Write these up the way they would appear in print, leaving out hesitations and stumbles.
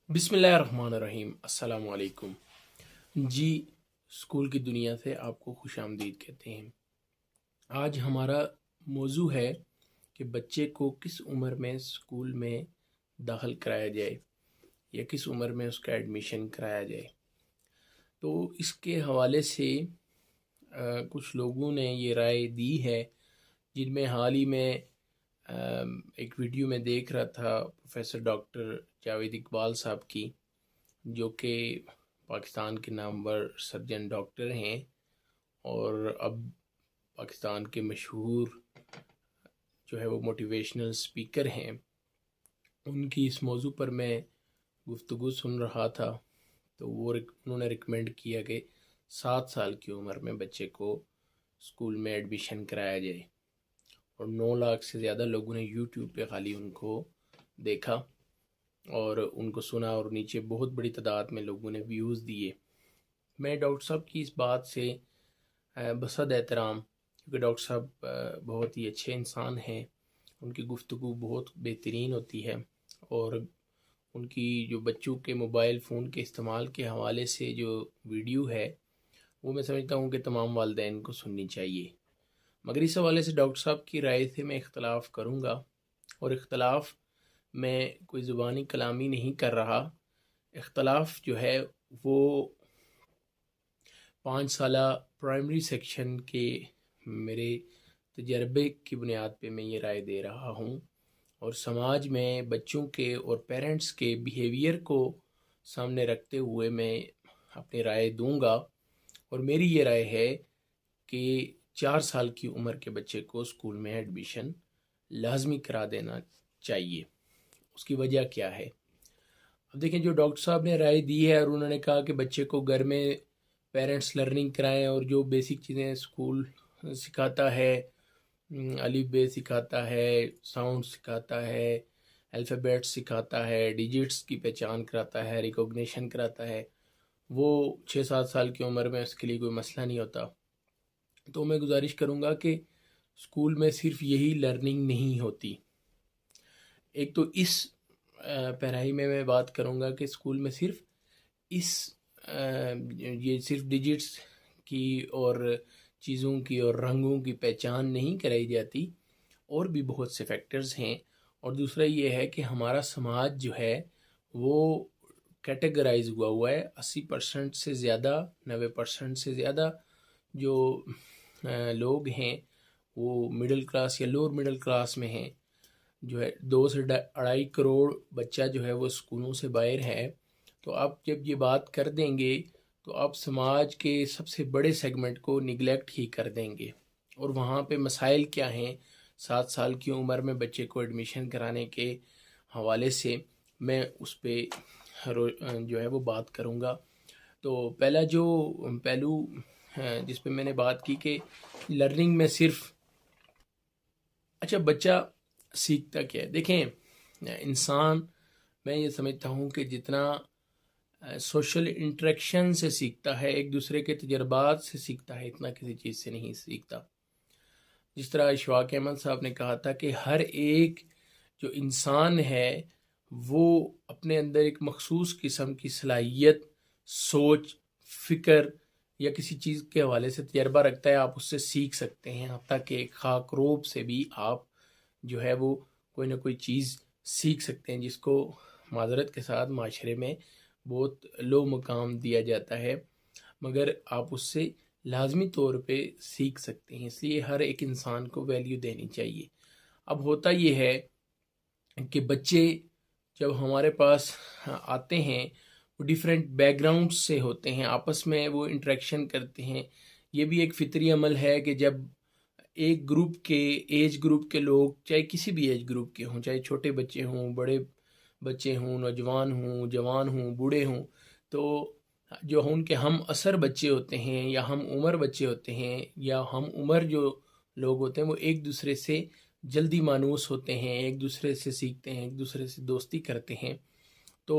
بسم اللہ الرحمن الرحیم، السلام علیکم جی۔ اسکول کی دنیا سے آپ کو خوش آمدید کہتے ہیں۔ آج ہمارا موضوع ہے کہ بچے کو کس عمر میں اسکول میں داخل کرایا جائے یا کس عمر میں اس کا ایڈمیشن کرایا جائے۔ تو اس کے حوالے سے کچھ لوگوں نے یہ رائے دی ہے، جن میں حال ہی میں ایک ویڈیو میں دیکھ رہا تھا پروفیسر ڈاکٹر جاوید اقبال صاحب کی، جو کہ پاکستان کے نامور سرجن ڈاکٹر ہیں اور اب پاکستان کے مشہور جو ہے وہ موٹیویشنل سپیکر ہیں۔ ان کی اس موضوع پر میں گفتگو سن رہا تھا، تو انہوں نے ریکمینڈ کیا کہ 7 سال کی عمر میں بچے کو اسکول میں ایڈمیشن کرایا جائے، اور 9 لاکھ سے زیادہ لوگوں نے یوٹیوب پہ خالی ان کو دیکھا اور ان کو سنا، اور نیچے بہت بڑی تعداد میں لوگوں نے ویوز دیے۔ میں ڈاکٹر صاحب کی اس بات سے بصد احترام، کیونکہ ڈاکٹر صاحب بہت ہی اچھے انسان ہیں، ان کی گفتگو بہت بہترین ہوتی ہے، اور ان کی جو بچوں کے موبائل فون کے استعمال کے حوالے سے جو ویڈیو ہے، وہ میں سمجھتا ہوں کہ تمام والدین کو سننی چاہیے۔ مگر اس حوالے سے ڈاکٹر صاحب کی رائے سے میں اختلاف کروں گا، اور اختلاف میں کوئی زبانی کلامی نہیں کر رہا۔ اختلاف جو ہے وہ 5 سالہ پرائمری سیکشن کے میرے تجربے کی بنیاد پہ میں یہ رائے دے رہا ہوں، اور سماج میں بچوں کے اور پیرنٹس کے بیہیویئر کو سامنے رکھتے ہوئے میں اپنی رائے دوں گا۔ اور میری یہ رائے ہے کہ 4 سال کی عمر کے بچے کو اسکول میں ایڈمیشن لازمی کرا دینا چاہیے۔ اس کی وجہ کیا ہے؟ اب دیکھیں، جو ڈاکٹر صاحب نے رائے دی ہے، اور انہوں نے کہا کہ بچے کو گھر میں پیرنٹس لرننگ کرائیں، اور جو بیسک چیزیں اسکول سکھاتا ہے، الف بے سکھاتا ہے، ساؤنڈ سکھاتا ہے، الفابیٹ سکھاتا ہے، ڈیجٹس کی پہچان کراتا ہے، ریکوگنیشن کراتا ہے، وہ 6-7 سال کی عمر میں اس کے لیے کوئی مسئلہ نہیں ہوتا۔ تو میں گزارش کروں گا کہ اسکول میں صرف یہی لرننگ نہیں ہوتی۔ ایک تو اس پیرائی میں بات کروں گا کہ اسکول میں صرف یہ صرف ڈیجٹس کی اور چیزوں کی اور رنگوں کی پہچان نہیں کرائی جاتی، اور بھی بہت سے فیکٹرز ہیں۔ اور دوسرا یہ ہے کہ ہمارا سماج جو ہے وہ کیٹیگرائز ہوا ہے، 80% سے زیادہ، 90% سے زیادہ جو لوگ ہیں وہ مڈل کلاس یا لوور مڈل کلاس میں ہیں۔ جو ہے 2 سے 2.5 کروڑ بچہ جو ہے وہ اسکولوں سے باہر ہے۔ تو آپ جب یہ بات کر دیں گے تو آپ سماج کے سب سے بڑے سیگمنٹ کو نگلیکٹ ہی کر دیں گے، اور وہاں پہ مسائل کیا ہیں 7 سال کی عمر میں بچے کو ایڈمیشن کرانے کے حوالے سے میں اس پہ جو ہے وہ بات کروں گا۔ تو پہلا جو پہلو جس پہ میں نے بات کی کہ لرننگ میں صرف بچہ سیکھتا کیا ہے۔ دیکھیں، انسان، میں یہ سمجھتا ہوں کہ جتنا سوشل انٹریکشن سے سیکھتا ہے، ایک دوسرے کے تجربات سے سیکھتا ہے، اتنا کسی چیز سے نہیں سیکھتا۔ جس طرح اشفاق احمد صاحب نے کہا تھا کہ ہر ایک جو انسان ہے وہ اپنے اندر ایک مخصوص قسم کی صلاحیت، سوچ، فکر یا کسی چیز کے حوالے سے تجربہ رکھتا ہے، آپ اس سے سیکھ سکتے ہیں، حتیٰ کہ ایک خاک روب سے بھی آپ جو ہے وہ کوئی نہ کوئی چیز سیکھ سکتے ہیں، جس کو معذرت کے ساتھ معاشرے میں بہت لو مقام دیا جاتا ہے، مگر آپ اس سے لازمی طور پہ سیکھ سکتے ہیں۔ اس لیے ہر ایک انسان کو ویلیو دینی چاہیے۔ اب ہوتا یہ ہے کہ بچے جب ہمارے پاس آتے ہیں، وہ ڈیفرنٹ بیک گراؤنڈ سے ہوتے ہیں، آپس میں وہ انٹریکشن کرتے ہیں۔ یہ بھی ایک فطری عمل ہے کہ جب ایک گروپ کے ایج گروپ کے لوگ، چاہے کسی بھی ایج گروپ کے ہوں، چاہے چھوٹے بچے ہوں، بڑے بچے ہوں، نوجوان ہوں، جوان ہوں، بوڑھے ہوں، تو جو ان کے ہم عصر بچے ہوتے ہیں یا ہم عمر بچے ہوتے ہیں یا ہم عمر جو لوگ ہوتے ہیں، وہ ایک دوسرے سے جلدی مانوس ہوتے ہیں، ایک دوسرے سے سیکھتے ہیں، ایک دوسرے سے دوستی کرتے ہیں۔ تو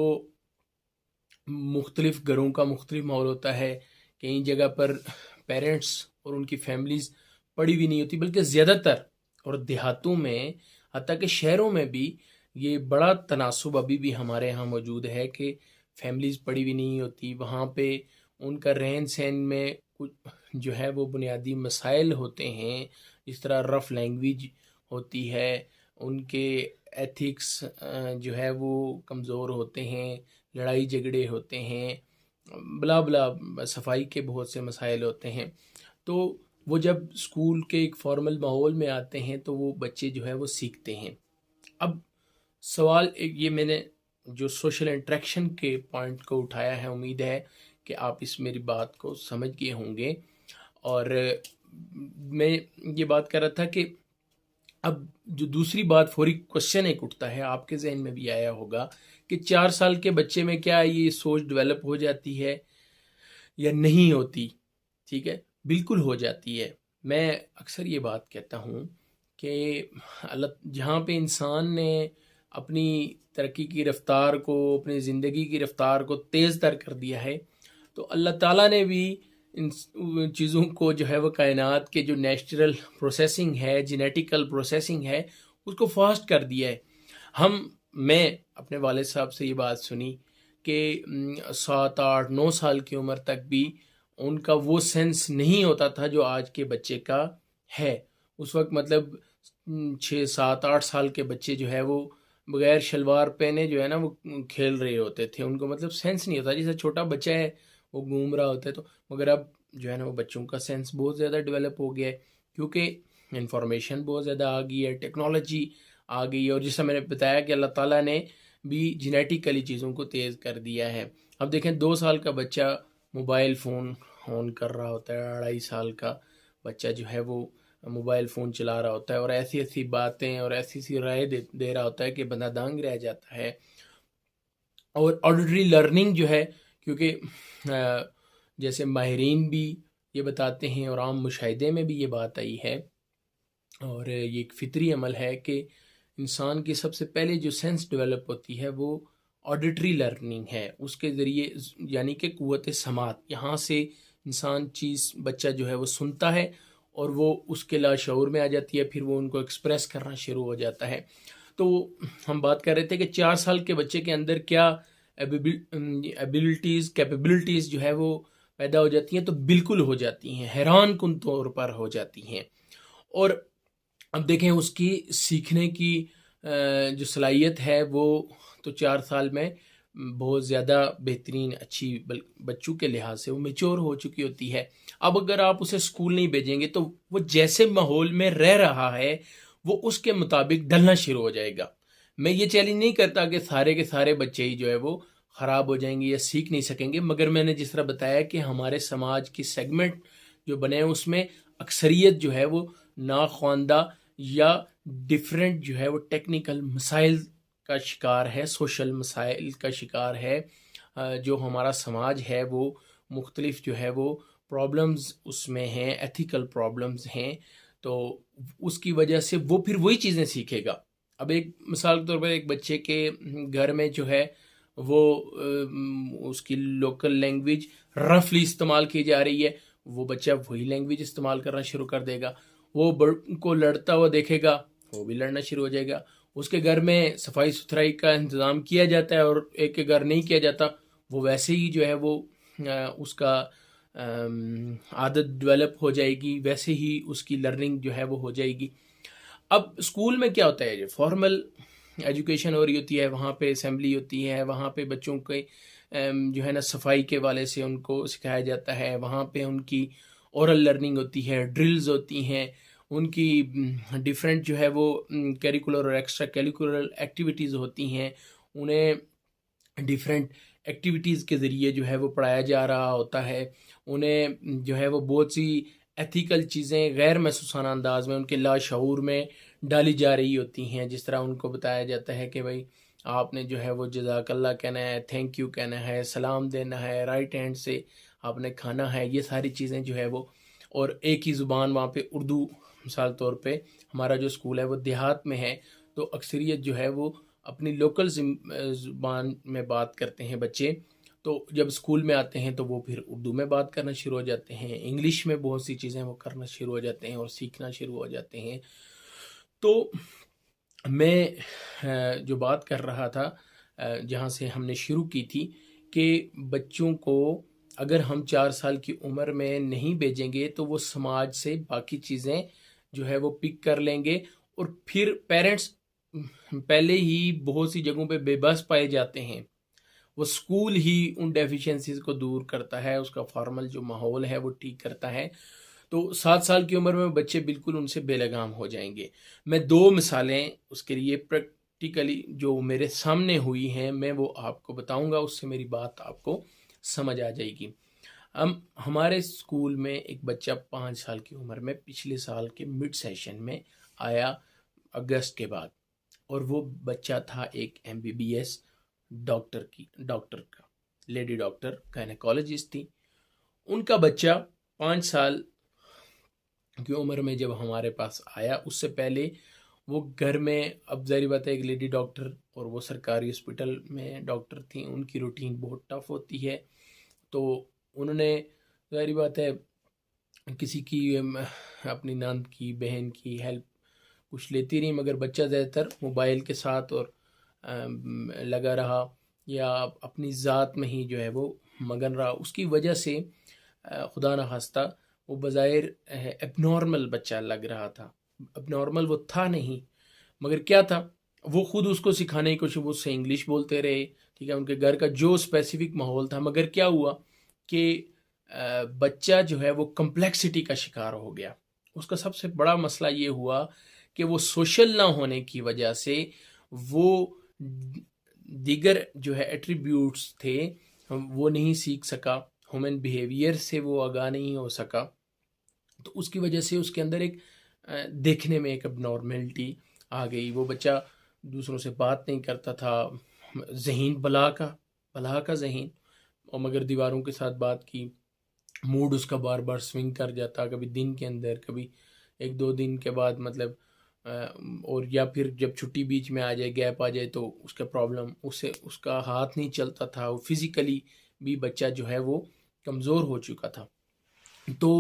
مختلف گھروں کا مختلف ماحول ہوتا ہے۔ کئی جگہ پر پیرنٹس اور ان کی فیملیز پڑھی بھی نہیں ہوتی، بلکہ زیادہ تر، اور دیہاتوں میں، حتیٰ کہ شہروں میں بھی یہ بڑا تناسب ابھی بھی ہمارے ہاں موجود ہے کہ فیملیز پڑھی ہوئی نہیں ہوتی، وہاں پہ ان کا رہن سہن میں کچھ جو ہے وہ بنیادی مسائل ہوتے ہیں، جس طرح رف لینگویج ہوتی ہے، ان کے ایتھکس جو ہے وہ کمزور ہوتے ہیں، لڑائی جھگڑے ہوتے ہیں، بلا بلا صفائی کے بہت سے مسائل ہوتے ہیں۔ تو وہ جب اسکول کے ایک فارمل ماحول میں آتے ہیں تو وہ بچے جو ہے وہ سیکھتے ہیں۔ اب سوال ایک یہ میں نے جو سوشل انٹریکشن کے پوائنٹ کو اٹھایا ہے، امید ہے کہ آپ اس میری بات کو سمجھ گئے ہوں گے، اور میں یہ بات کر رہا تھا کہ اب جو دوسری بات فوری کوشچن ایک اٹھتا ہے، آپ کے ذہن میں بھی آیا ہوگا کہ 4 سال کے بچے میں کیا یہ سوچ ڈیولپ ہو جاتی ہے یا نہیں ہوتی؟ ٹھیک ہے، بالکل ہو جاتی ہے۔ میں اکثر یہ بات کہتا ہوں کہ جہاں پہ انسان نے اپنی ترقی کی رفتار کو، اپنی زندگی کی رفتار کو تیز تر کر دیا ہے، تو اللہ تعالیٰ نے بھی ان چیزوں کو جو ہے وہ کائنات کے جو نیچرل پروسیسنگ ہے، جینیٹیکل پروسیسنگ ہے، اس کو فاسٹ کر دیا ہے۔ میں اپنے والد صاحب سے یہ بات سنی کہ 7 8 9 سال کی عمر تک بھی ان کا وہ سینس نہیں ہوتا تھا جو آج کے بچے کا ہے۔ اس وقت مطلب 6 7 8 سال کے بچے جو ہے وہ بغیر شلوار پہنے جو ہے نا وہ کھیل رہے ہوتے تھے، ان کو مطلب سینس نہیں ہوتا، جیسے چھوٹا بچہ ہے وہ گھوم رہا ہوتا ہے۔ تو مگر اب جو ہے نا وہ بچوں کا سینس بہت زیادہ ڈیولپ ہو گیا ہے، کیونکہ انفارمیشن بہت زیادہ آ گئی ہے، ٹیکنالوجی آ گئی ہے، اور جیسا میں نے بتایا کہ اللہ تعالیٰ نے بھی جینیٹیکلی چیزوں کو تیز کر دیا ہے۔ اب دیکھیں 2 سال کا بچہ موبائل فون آن کر رہا ہوتا ہے، 2.5 سال کا بچہ جو ہے وہ موبائل فون چلا رہا ہوتا ہے، اور ایسی ایسی باتیں اور ایسی ایسی رائے دے رہا ہوتا ہے کہ بندہ دانگ رہ جاتا ہے۔ اور آڈیٹری لرننگ جو ہے، کیونکہ جیسے ماہرین بھی یہ بتاتے ہیں اور عام مشاہدے میں بھی یہ بات آئی ہے، اور یہ ایک فطری عمل ہے کہ انسان کی سب سے پہلے جو سینس ڈیولپ ہوتی ہے وہ آڈیٹری لرننگ ہے، اس کے ذریعے یعنی کہ قوت سماعت، یہاں سے انسان بچہ جو ہے وہ سنتا ہے اور وہ اس کے لاشعور میں آ جاتی ہے، پھر وہ ان کو ایکسپریس کرنا شروع ہو جاتا ہے۔ تو ہم بات کر رہے تھے کہ 4 سال کے بچے کے اندر کیا کیپیبلٹیز جو ہے وہ پیدا ہو جاتی ہیں، تو بالکل ہو جاتی ہیں، حیران کن طور پر ہو جاتی ہیں۔ اور اب دیکھیں اس کی سیکھنے کی جو صلاحیت ہے وہ تو 4 سال میں بہت زیادہ بہترین اچھی بچوں کے لحاظ سے وہ میچور ہو چکی ہوتی ہے۔ اب اگر آپ اسے اسکول نہیں بھیجیں گے تو وہ جیسے ماحول میں رہ رہا ہے وہ اس کے مطابق ڈھلنا شروع ہو جائے گا۔ میں یہ چیلنج نہیں کرتا کہ سارے کے سارے بچے ہی جو ہے وہ خراب ہو جائیں گے یا سیکھ نہیں سکیں گے، مگر میں نے جس طرح بتایا کہ ہمارے سماج کی سیگمنٹ جو بنے ہیں اس میں اکثریت جو ہے وہ ناخواندہ یا ڈیفرنٹ جو ہے وہ ٹیکنیکل مسائل کا شکار ہے، سوشل مسائل کا شکار ہے۔ جو ہمارا سماج ہے وہ مختلف جو ہے وہ پرابلمز اس میں ہیں، ایتھیکل پرابلمز ہیں، تو اس کی وجہ سے وہ پھر وہی چیزیں سیکھے گا۔ اب ایک مثال کے طور پر ایک بچے کے گھر میں جو ہے وہ اس کی لوکل لینگویج رفلی استعمال کی جا رہی ہے، وہ بچہ وہی لینگویج استعمال کرنا شروع کر دے گا۔ وہ کو لڑتا ہوا دیکھے گا، وہ بھی لڑنا شروع ہو جائے گا۔ اس کے گھر میں صفائی ستھرائی کا انتظام کیا جاتا ہے اور ایک کے گھر نہیں کیا جاتا، وہ ویسے ہی جو ہے وہ اس کا عادت ڈیولپ ہو جائے گی، ویسے ہی اس کی لرننگ جو ہے وہ ہو جائے گی۔ اب اسکول میں کیا ہوتا ہے، جو فارمل ایجوکیشن ہو رہی ہوتی ہے، وہاں پہ اسمبلی ہوتی ہے، وہاں پہ بچوں کے جو ہے نا صفائی کے والے سے ان کو سکھایا جاتا ہے، وہاں پہ ان کی اورل لرننگ ہوتی ہے، ڈرلز ہوتی ہیں، ان کی ڈیفرنٹ جو ہے وہ کیریکولر اور ایکسٹرا کیریکولر ایکٹیویٹیز ہوتی ہیں، انہیں ڈیفرنٹ ایکٹیویٹیز کے ذریعے جو ہے وہ پڑھایا جا رہا ہوتا ہے، انہیں جو ہے وہ بہت سی ایتھیکل چیزیں غیر محسوسانہ انداز میں ان کے لاشعور میں ڈالی جا رہی ہوتی ہیں، جس طرح ان کو بتایا جاتا ہے کہ بھائی آپ نے جو ہے وہ جزاک اللہ کہنا ہے، تھینک یو کہنا ہے، سلام دینا ہے، رائٹ ہینڈ سے آپ نے کھانا ہے، یہ ساری چیزیں جو ہے وہ، اور ایک ہی زبان وہاں پہ اردو، مثال طور پہ ہمارا جو اسکول ہے وہ دیہات میں ہے، تو اکثریت جو ہے وہ اپنی لوکل زبان میں بات کرتے ہیں بچے، تو جب اسکول میں آتے ہیں تو وہ پھر اردو میں بات کرنا شروع ہو جاتے ہیں، انگلش میں بہت سی چیزیں وہ کرنا شروع ہو جاتے ہیں اور سیکھنا شروع ہو جاتے ہیں۔ تو میں جو بات کر رہا تھا جہاں سے ہم نے شروع کی تھی کہ بچوں کو اگر ہم 4 سال کی عمر میں نہیں بھیجیں گے تو وہ سماج سے باقی چیزیں جو ہے وہ پک کر لیں گے، اور پھر پیرنٹس پہلے ہی بہت سی جگہوں پہ بے بس پائے جاتے ہیں۔ وہ اسکول ہی ان ڈیفیشنسیز کو دور کرتا ہے، اس کا فارمل جو ماحول ہے وہ ٹھیک کرتا ہے، تو 7 سال کی عمر میں بچے بالکل ان سے بے لگام ہو جائیں گے۔ میں 2 مثالیں اس کے لیے پریکٹیکلی جو میرے سامنے ہوئی ہیں میں وہ آپ کو بتاؤں گا، اس سے میری بات آپ کو سمجھ آ جائے گی۔ ہمارے اسکول میں ایک بچہ 5 سال کی عمر میں پچھلے سال کے مڈ سیشن میں آیا اگست کے بعد، اور وہ بچہ تھا ایک MBBS ڈاکٹر کا، لیڈی ڈاکٹر گائنیکالوجسٹ تھی۔ ان کا بچہ 5 سال کی عمر میں جب ہمارے پاس آیا، اس سے پہلے وہ گھر میں، اب ظاہر بات ہے ایک لیڈی ڈاکٹر اور وہ سرکاری ہاسپٹل میں ڈاکٹر تھیں، ان کی روٹین بہت ٹف ہوتی ہے، تو انہوں نے ظاہر بات ہے کسی کی اپنی ناند کی، بہن کی ہیلپ کچھ لیتی رہی، مگر بچہ زیادہ تر موبائل کے ساتھ اور لگا رہا، یا اپنی ذات میں ہی جو ہے وہ مگن رہا۔ اس کی وجہ سے خدا نخواستہ وہ بظاہر ایب نارمل بچہ لگ رہا تھا، ایب نارمل وہ تھا نہیں، مگر کیا تھا، وہ خود اس کو سکھانے کی کوشش، وہ اس سے انگلش بولتے رہے، ٹھیک ہے، ان کے گھر کا جو اسپیسیفک ماحول تھا، مگر کیا ہوا کہ بچہ جو ہے وہ کمپلیکسٹی کا شکار ہو گیا۔ اس کا سب سے بڑا مسئلہ یہ ہوا کہ وہ سوشل نہ ہونے کی وجہ سے وہ دیگر جو ہے ایٹریبیوٹس تھے وہ نہیں سیکھ سکا، ہیومن بیہیویئر سے وہ آگاہ نہیں ہو سکا، تو اس کی وجہ سے اس کے اندر ایک دیکھنے میں ایک اب نارملٹی آ گئی۔ وہ بچہ دوسروں سے بات نہیں کرتا تھا، ذہین بلا کا ذہین، اور مگر دیواروں کے ساتھ بات کی، موڈ اس کا بار بار سوئنگ کر جاتا، کبھی دن کے اندر، کبھی 1-2 دن کے بعد، مطلب اور یا پھر جب چھٹی بیچ میں آ جائے، گیپ آ جائے، تو اس کا پرابلم، اس کا ہاتھ نہیں چلتا تھا، وہ فزیکلی بھی بچہ جو ہے وہ کمزور ہو چکا تھا۔ تو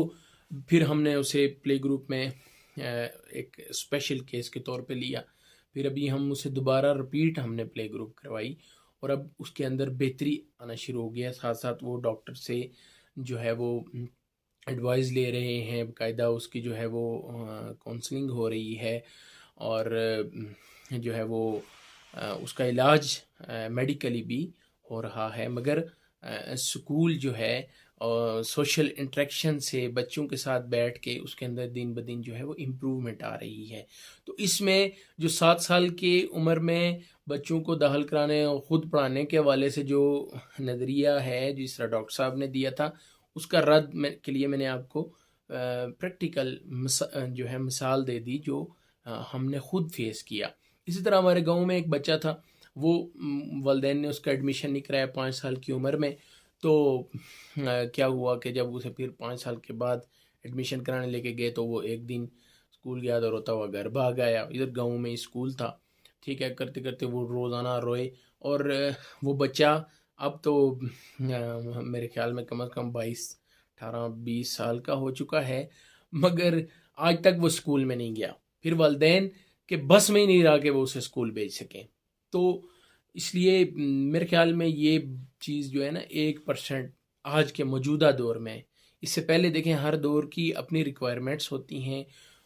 پھر ہم نے اسے پلے گروپ میں ایک اسپیشل کیس کے طور پہ لیا، پھر ابھی ہم اسے دوبارہ رپیٹ ہم نے پلے گروپ کروائی، اور اب اس کے اندر بہتری آنا شروع ہو گیا، ساتھ ساتھ وہ ڈاکٹر سے جو ہے وہ ایڈوائز لے رہے ہیں، باقاعدہ اس کی جو ہے وہ کونسلنگ ہو رہی ہے، اور جو ہے وہ اس کا علاج میڈیکلی بھی ہو رہا ہے، مگر اسکول جو ہے سوشل انٹریکشن سے بچوں کے ساتھ بیٹھ کے اس کے اندر دن بدن جو ہے وہ امپروومنٹ آ رہی ہے۔ تو اس میں جو 7 سال کی عمر میں بچوں کو داخل کرانے اور خود پڑھانے کے حوالے سے جو نظریہ ہے جس طرح ڈاکٹر صاحب نے دیا تھا، اس کا رد کے لیے میں نے آپ کو پریکٹیکل جو ہے مثال دے دی جو ہم نے خود فیس کیا۔ اسی طرح ہمارے گاؤں میں ایک بچہ تھا، وہ والدین نے اس کا ایڈمیشن نہیں کرایا 5 سال کی عمر میں، تو کیا ہوا کہ جب اسے پھر 5 سال کے بعد ایڈمیشن کرانے لے کے گئے تو وہ ایک دن اسکول گیا تو روتا ہوا گھر بھاگ آیا۔ ادھر گاؤں میں اسکول تھا، ٹھیک ہے، کرتے کرتے وہ روزانہ روئے، اور وہ بچہ اب تو میرے خیال میں کم از کم 18-20 سال کا ہو چکا ہے، مگر آج تک وہ اسکول میں نہیں گیا۔ پھر والدین کے بس میں ہی نہیں رہا کہ وہ اسے اسکول بھیج سکیں۔ تو اس لیے میرے خیال میں یہ چیز جو ہے نا 1% آج کے موجودہ دور میں، اس سے پہلے دیکھیں ہر دور کی اپنی ریکوائرمنٹس ہوتی ہیں،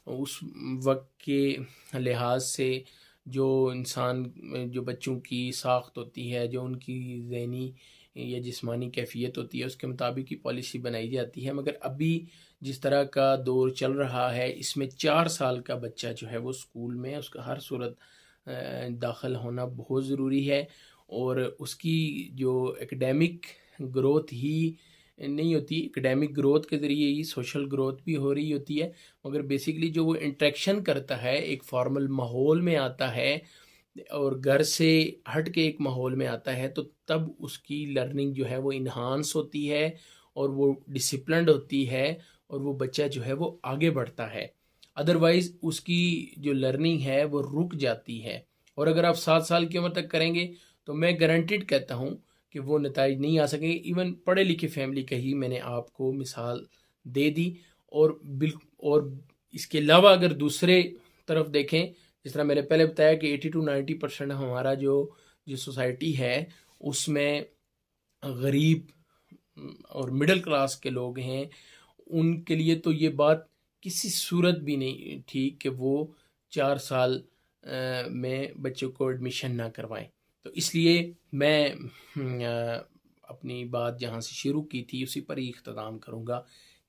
اس وقت کے لحاظ سے جو انسان، جو بچوں کی ساخت ہوتی ہے، جو ان کی ذہنی یا جسمانی کیفیت ہوتی ہے، اس کے مطابق ہی پالیسی بنائی جاتی ہے، مگر ابھی جس طرح کا دور چل رہا ہے اس میں 4 سال کا بچہ جو ہے وہ اسکول میں اس کا ہر صورت داخل ہونا بہت ضروری ہے، اور اس کی جو ایکڈیمک گروتھ ہی نہیں ہوتی، ایکڈیمک گروتھ کے ذریعے ہی سوشل گروتھ بھی ہو رہی ہوتی ہے، مگر بیسیکلی جو وہ انٹریکشن کرتا ہے، ایک فارمل ماحول میں آتا ہے اور گھر سے ہٹ کے ایک ماحول میں آتا ہے، تو تب اس کی لرننگ جو ہے وہ انہانس ہوتی ہے، اور وہ ڈسپلنڈ ہوتی ہے، اور وہ بچہ جو ہے وہ آگے بڑھتا ہے۔ ادروائز اس کی جو لرننگ ہے وہ رک جاتی ہے، اور اگر آپ 7 سال کی عمر تک کریں گے تو میں گارنٹیڈ کہتا ہوں کہ وہ نتائج نہیں آ سکیں گے۔ ایون پڑھے لکھے فیملی کا ہی میں نے آپ کو مثال دے دی، اور اس کے علاوہ اگر دوسرے طرف دیکھیں جس طرح میں نے پہلے بتایا کہ 80-90% ہمارا جو سوسائٹی ہے اس میں غریب اور مڈل کلاس کے لوگ ہیں، ان کے لیے تو یہ بات کسی صورت بھی نہیں ٹھیک کہ وہ 4 سال میں بچوں کو ایڈمیشن نہ کروائیں۔ تو اس لیے میں اپنی بات جہاں سے شروع کی تھی اسی پر ہی اختتام کروں گا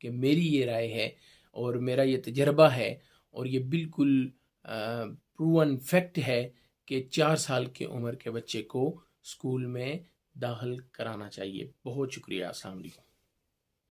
کہ میری یہ رائے ہے اور میرا یہ تجربہ ہے اور یہ بالکل پروون فیکٹ ہے کہ 4 سال کی عمر کے بچے کو اسکول میں داخل کرانا چاہیے۔ بہت شکریہ، السلام علیکم۔